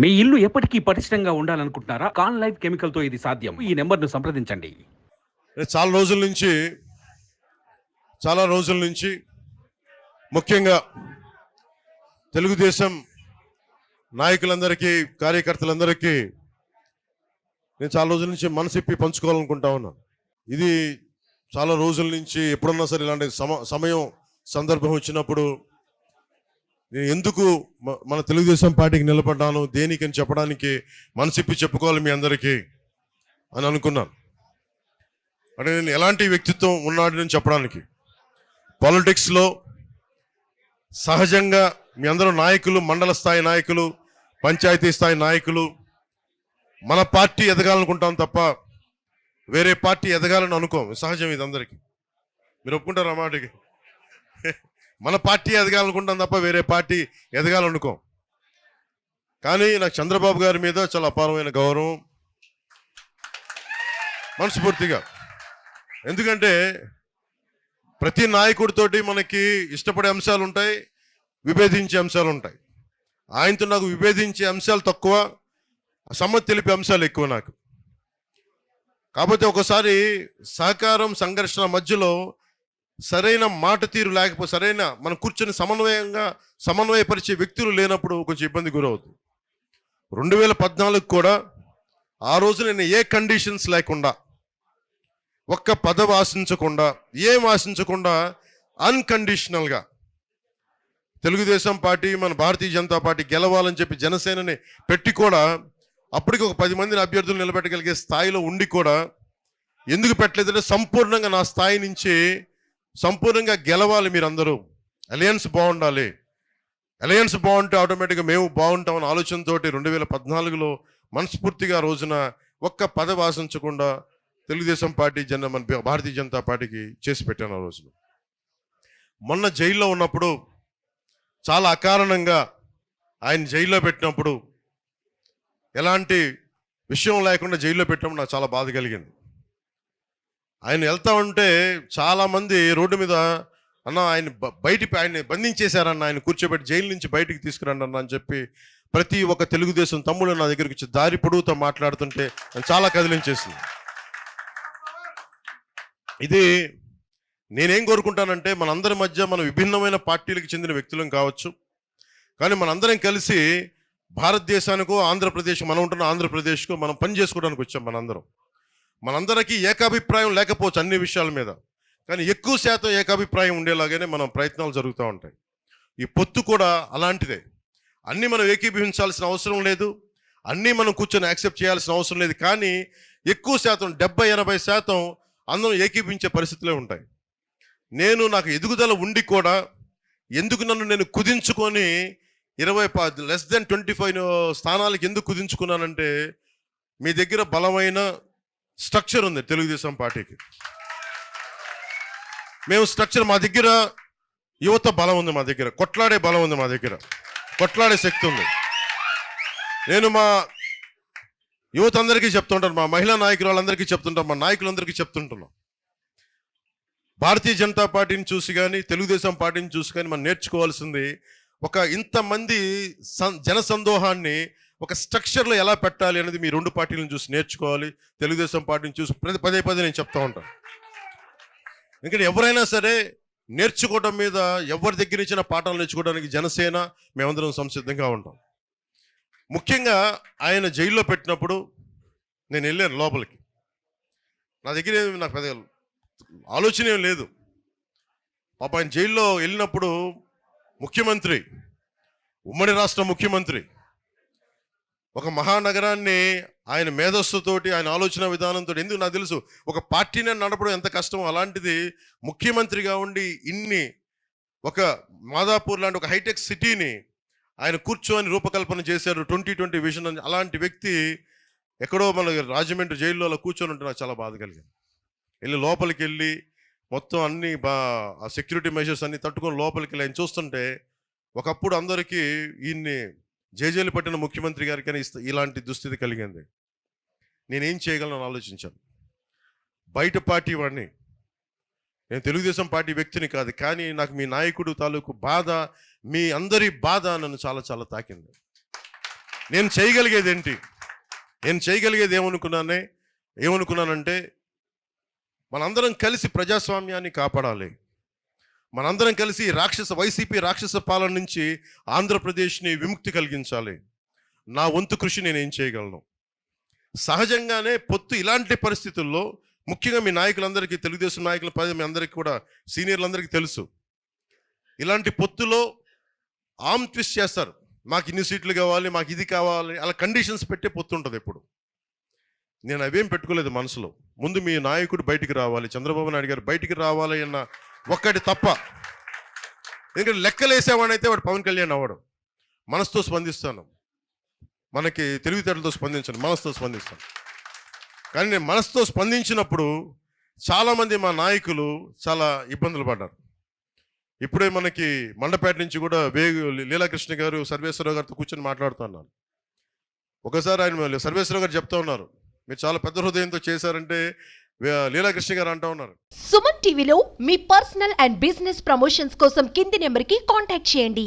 మీ ఇల్లు ఎప్పటికీ పటిష్టంగా ఉండాలనుకుంటున్నారా? కాన్ లైఫ్ కెమికల్‌తో ఇది సాధ్యం. ఈ నంబర్‌ను సంప్రదించండి. చాలా రోజుల నుంచి చాలా రోజుల నుంచి ముఖ్యంగా తెలుగుదేశం నాయకులందరికీ, కార్యకర్తలందరికీ నేను చాలా రోజుల నుంచి మనసిప్పి పంచుకోవాలనుకుంటా ఉన్నాను. ఇది చాలా రోజుల నుంచి ఎప్పుడన్నా సరే ఇలాంటి సమయం సందర్భం వచ్చినప్పుడు నేను ఎందుకు మన తెలుగుదేశం పార్టీకి నిలబడ్డాను, దేనికని చెప్పడానికి మనసిప్పి చెప్పుకోవాలి మీ అందరికీ అని అనుకున్నాను. అంటే నేను ఎలాంటి వ్యక్తిత్వం ఉన్నాడని చెప్పడానికి. పాలిటిక్స్లో సహజంగా మీ అందరూ నాయకులు, మండల స్థాయి నాయకులు, పంచాయతీ స్థాయి నాయకులు, మన పార్టీ ఎదగాలనుకుంటాం తప్ప వేరే పార్టీ ఎదగాలని అనుకోం. సహజం ఇది అందరికీ. మీరు ఒప్పుకుంటారు ఆ మాటకి? మన పార్టీ ఎదగాలనుకుంటాం తప్ప వేరే పార్టీ ఎదగాలనుకోం. కానీ నాకు చంద్రబాబు గారి మీద చాలా అపారమైన గౌరవం, మనస్ఫూర్తిగా. ఎందుకంటే ప్రతి నాయకుడితోటి మనకి ఇష్టపడే అంశాలు ఉంటాయి, విభేదించే అంశాలు ఉంటాయి. ఆయనతో నాకు విభేదించే అంశాలు తక్కువ, సమ్మతి తెలిపే అంశాలు ఎక్కువ నాకు. కాకపోతే ఒకసారి సహకారం, సంఘర్షణ మధ్యలో సరైన మాట తీరు లేకపోతే, సరైన మనం కూర్చొని సమన్వయపరిచే వ్యక్తులు లేనప్పుడు కొంచెం ఇబ్బంది గురవుతుంది. 2014 కూడా ఆ రోజు నేను ఏ కండిషన్స్ లేకుండా, ఒక్క పదవి ఆశించకుండా, ఏం ఆశించకుండా అన్కండిషనల్గా తెలుగుదేశం పార్టీ, మన భారతీయ జనతా పార్టీ గెలవాలని చెప్పి జనసేనని పెట్టి కూడా, అప్పటికి ఒక 10 మందిని అభ్యర్థులు నిలబెట్టగలిగే స్థాయిలో ఉండి కూడా ఎందుకు పెట్టలేదంటే, సంపూర్ణంగా నా స్థాయి నుంచి సంపూర్ణంగా గెలవాలి, మీరందరూ అలయన్స్ బాగుండాలి, అలయన్స్ బాగుంటే ఆటోమేటిక్గా మేము బాగుంటామన్న ఆలోచనతో 2014లో మనస్ఫూర్తిగా రోజున ఒక్క పదవి ఆశించకుండా తెలుగుదేశం పార్టీ మన భారతీయ జనతా పార్టీకి చేసి పెట్టాను. ఆ రోజున మొన్న జైల్లో ఉన్నప్పుడు, చాలా అకారణంగా ఆయన జైల్లో పెట్టినప్పుడు, ఎలాంటి విషయం లేకుండా జైల్లో పెట్టినప్పుడు నాకు చాలా బాధ కలిగింది. ఆయన వెళ్తా ఉంటే చాలామంది రోడ్డు మీద, అన్న ఆయన ఆయన్ని బంధించేశారన్న, ఆయన కూర్చోబెట్టి జైలు నుంచి బయటికి తీసుకురండి అన్న అని చెప్పి ప్రతి ఒక్క తెలుగుదేశం తమ్ముడు నా దగ్గరికి వచ్చి దారి పొడుగుతో మాట్లాడుతుంటే చాలా కదిలించేసింది. ఇది నేనేం కోరుకుంటానంటే, మనందరి మధ్య మనం విభిన్నమైన పార్టీలకు చెందిన వ్యక్తులం కావచ్చు, కానీ మనందరం కలిసి భారతదేశానికో, ఆంధ్రప్రదేశ్, మనం ఉంటున్న ఆంధ్రప్రదేశ్కు మనం పని చేసుకోవడానికి వచ్చాం. మనందరికీ ఏకాభిప్రాయం లేకపోవచ్చు అన్ని విషయాల మీద, కానీ ఎక్కువ శాతం ఏకాభిప్రాయం ఉండేలాగానే మనం ప్రయత్నాలు జరుగుతూ ఉంటాయి. ఈ పొత్తు కూడా అలాంటిదే. అన్నీ మనం ఏకీభవించాల్సిన అవసరం లేదు, అన్నీ మనం కూర్చొని యాక్సెప్ట్ చేయాల్సిన అవసరం లేదు, కానీ ఎక్కువ శాతం 70-80% అందరం ఏకీభవించే పరిస్థితులే ఉంటాయి. నాకు ఎదుగుదల ఉండి కూడా ఎందుకు నన్ను నేను కుదించుకొని 25 స్థానాలకు ఎందుకు కుదించుకున్నానంటే, మీ దగ్గర బలమైన స్ట్రక్చర్ ఉంది తెలుగుదేశం పార్టీకి. మేము స్ట్రక్చర్, మా దగ్గర యువత బలం ఉంది, మా దగ్గర కొట్లాడే బలం ఉంది, మా దగ్గర కొట్లాడే శక్తి ఉంది. నేను మా యువత అందరికీ చెప్తుంటాను, మా మహిళా నాయకులు వాళ్ళందరికీ చెప్తుంటాను, మా నాయకులందరికీ చెప్తుంటున్నాం, భారతీయ జనతా పార్టీని చూసి కానీ, తెలుగుదేశం పార్టీని చూసి కానీ మనం నేర్చుకోవాల్సింది, ఒక ఇంతమంది జనసందోహాన్ని ఒక స్ట్రక్చర్లో ఎలా పెట్టాలి అనేది మీ రెండు పార్టీలను చూసి నేర్చుకోవాలి. తెలుగుదేశం పార్టీని చూసి పదే నేను చెప్తా ఉంటాను. ఎందుకంటే ఎవరైనా సరే నేర్చుకోవడం మీద, ఎవరి దగ్గర ఇచ్చిన పాఠాలు నేర్చుకోవడానికి జనసేన మేమందరం సంసిద్ధంగా ఉంటాం. ముఖ్యంగా ఆయన జైల్లో పెట్టినప్పుడు నేను వెళ్ళాను లోపలికి. నా దగ్గర నాకు పెద్ద ఆలోచన ఏం లేదు. పాప ఆయన జైల్లో వెళ్ళినప్పుడు ముఖ్యమంత్రి, ఉమ్మడి రాష్ట్ర ముఖ్యమంత్రి, ఒక మహానగరాన్ని ఆయన మేధస్సుతోటి, ఆయన ఆలోచన విధానంతో, ఎందుకు నాకు తెలుసు ఒక పార్టీని నడపడం ఎంత కష్టమో, అలాంటిది ముఖ్యమంత్రిగా ఉండి ఒక మాదాపూర్ లాంటి ఒక హైటెక్ సిటీని ఆయన కూర్చొని రూపకల్పన చేశారు, 2020 విజన్ అని. అలాంటి వ్యక్తి ఎక్కడో మన రాజమండ్రి జైల్లో అలా కూర్చొని ఉంటే నాకు చాలా బాధ కలిగింది. లోపలికి వెళ్ళి మొత్తం అన్ని ఆ సెక్యూరిటీ మెజర్స్ అన్ని తట్టుకొని లోపలికి వెళ్ళి ఆయన చూస్తుంటే, ఒకప్పుడు అందరికీ ఈయన్ని జైలు పట్టిన ముఖ్యమంత్రి గారికి అని ఇలాంటి దుస్థితి కలిగింది. నేనేం చేయగలను ఆలోచించాను. బయట పార్టీ వాడిని, నేను తెలుగుదేశం పార్టీ వ్యక్తిని కాదు, కానీ నాకు మీ నాయకుడు తాలూకు బాధ, మీ అందరి బాధ నన్ను చాలా చాలా తాకింది. నేను చేయగలిగేది ఏంటి? నేను చేయగలిగేది ఏమనుకున్నానంటే మనందరం కలిసి ప్రజాస్వామ్యాన్ని కాపాడాలి. మనందరం కలిసి వైసీపీ రాక్షస పాలన నుంచి ఆంధ్రప్రదేశ్ని విముక్తి కలిగించాలి. నా వంతు కృషి నేనేం చేయగలను? సహజంగానే ఇలాంటి పరిస్థితుల్లో ముఖ్యంగా మీ నాయకులందరికీ, తెలుగుదేశం నాయకుల మీ అందరికీ కూడా, సీనియర్లందరికీ తెలుసు, ఇలాంటి పొత్తులో ఆర్మ్ ట్విస్ట్ చేస్తారు. మాకు ఇన్ని సీట్లు కావాలి, మాకు ఇది కావాలి, అలా కండిషన్స్ పెట్టే పొత్తు ఉంటుంది ఎప్పుడు. నేను అవేం పెట్టుకోలేదు మనసులో. ముందు మీ నాయకుడు బయటికి రావాలి, చంద్రబాబు నాయుడు గారు బయటికి రావాలి అన్న ఒక్కటి తప్ప. ఎందుకంటే లెక్కలేసేవాడైతే వాడు పవన్ కళ్యాణ్ అవ్వడు. మనసుతో స్పందిస్తాను, మనకి తెలివితేటలతో స్పందించను, మనసుతో స్పందిస్తాను. కానీ నేను మనసుతో స్పందించినప్పుడు చాలామంది మా నాయకులు చాలా ఇబ్బందులు పడ్డారు. ఇప్పుడే మనకి మండపేట నుంచి కూడా లీలాకృష్ణ గారు సర్వేశ్వరరావు గారితో కూర్చొని మాట్లాడుతున్నారు. ఒకసారి ఆయన సర్వేశ్వరరావు గారు చెప్తా ఉన్నారు, మీరు చాలా పెద్ద హృదయంతో చేశారంటే లీలాకృష్ణ గారు అంటూ ఉన్నారు. సుమన్ టీవీలో మీ పర్సనల్ అండ్ బిజినెస్ ప్రమోషన్స్ కోసం కింది నెంబర్కి కాంటాక్ట్ చేయండి.